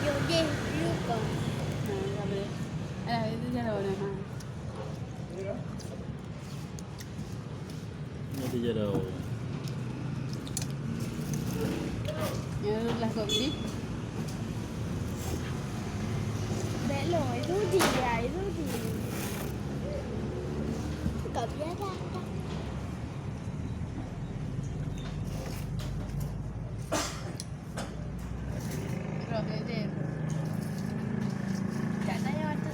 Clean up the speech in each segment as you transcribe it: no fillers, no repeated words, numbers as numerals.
Yogi lupa. Tak boleh. Itu jauh dah. Ini dia dah. Yang lah kopi. Belum, itu dia, itu dia. Tak biasa. Terus dia. Tak tanya waktu.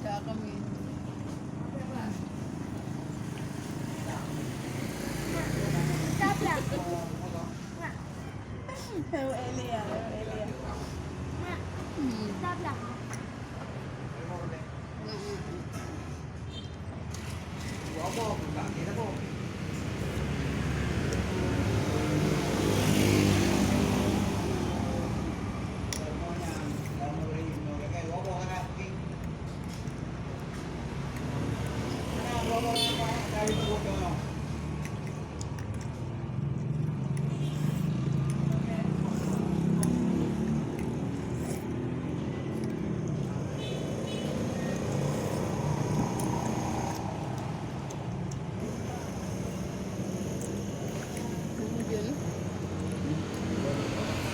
Dah kami. Tak lah. Elia. Mak, tak lah.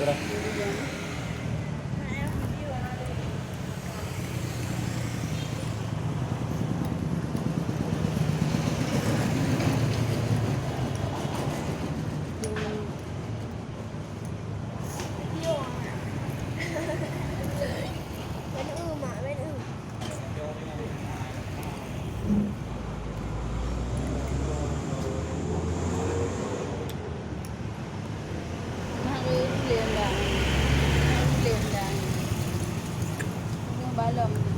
Serah. Balong.